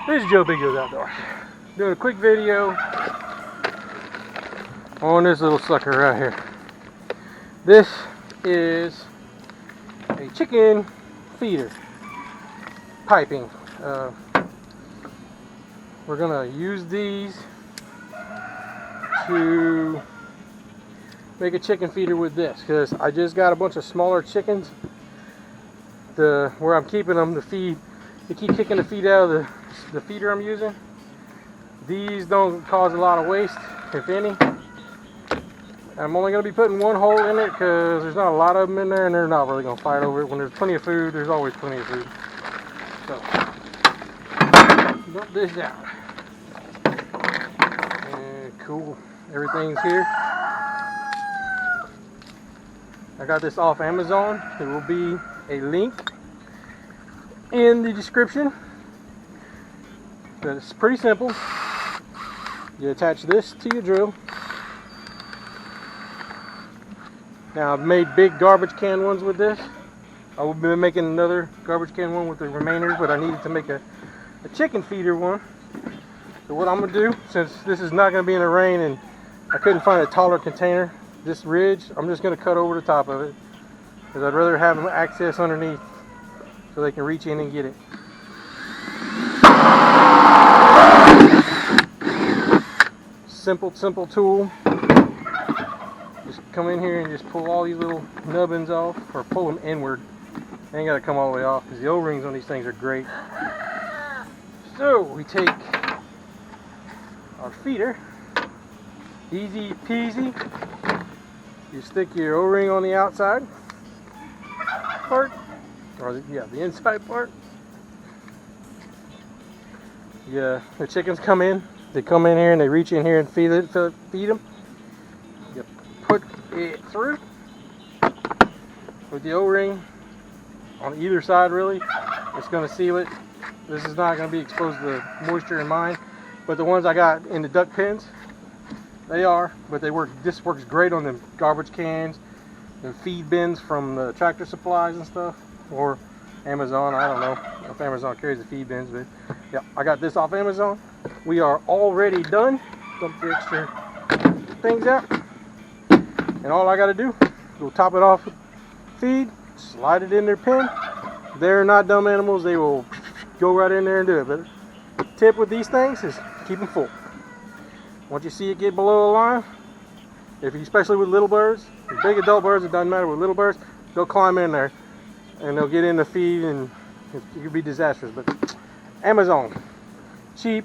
This is Joe Big Goes Outdoors. Doing a quick video on this little sucker right here. This is a chicken feeder piping. We're gonna use these to make a chicken feeder with this, because I just got a bunch of smaller chickens. Where I'm keeping them, the feed, they keep kicking the feed out of the feeder I'm using. These don't cause a lot of waste, if any. I'm only going to be putting one hole in it because there's not a lot of them in there, and they're not really going to fight over it. When there's plenty of food, there's always plenty of food. So, dump this down. And cool, everything's here. I got this off Amazon. There will be a link in the description. But it's pretty simple. You attach this to your drill. Now I've made big garbage can ones with this. I will be making another garbage can one with the remainers, but I needed to make a chicken feeder one. So what I'm going to do, since this is not going to be in the rain and I couldn't find a taller container, this ridge, I'm just going to cut over the top of it, because I'd rather have them access underneath so they can reach in and get it. Simple tool. Just come in here and just pull all these little nubbins off, or pull them inward. They ain't got to come all the way off, because the O-rings on these things are great. So we take our feeder, easy peasy. You stick your O-ring on the outside part, or the inside part. Yeah, the chickens come in. They come in here and they reach in here and feed them. You put it through with the O-ring on either side. Really, it's going to seal it. This is not going to be exposed to the moisture in mine, but the ones I got in the duck pens, they are. But they work. This works great on the garbage cans, the feed bins from the Tractor Supplies and stuff, or Amazon. I don't know if Amazon carries the feed bins, but yeah, I got this off Amazon. We are already done. Dump the extra things out, and all I got to do, go top it off with feed, slide it in their pen. They're not dumb animals. They will go right in there and do it. But the tip with these things is keep them full. Once you see it get below the line, especially with little birds, with big adult birds, it doesn't matter. With little birds, they'll climb in there and they'll get in the feed, and it could be disastrous. But Amazon, cheap,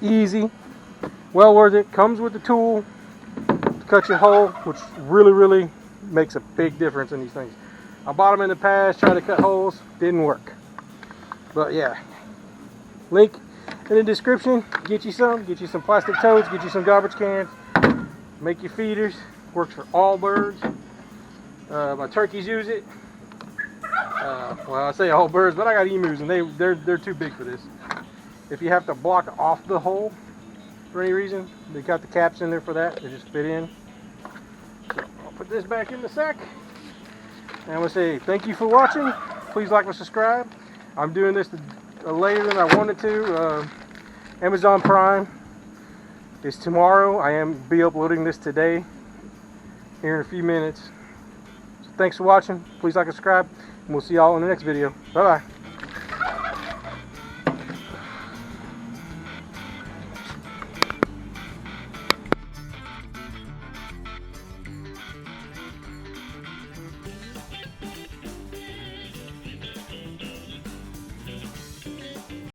easy, well worth it. Comes with the tool to cut your hole, which really makes a big difference in these things. I bought them in the past, tried to cut holes, didn't work. But yeah, link in the description. Get you some plastic totes, get you some garbage cans, make your feeders. Works for all birds. My turkeys use it. Well, I say all birds, but I got emus, and they're too big for this. If you have to block off the hole for any reason, they got the caps in there for that. They just fit in. So I'll put this back in the sack. And I'm gonna say thank you for watching. Please like and subscribe. I'm doing this later than I wanted to. Amazon Prime is tomorrow. I am be uploading this today, here in a few minutes. So thanks for watching. Please like and subscribe, and we'll see y'all in the next video. Bye bye.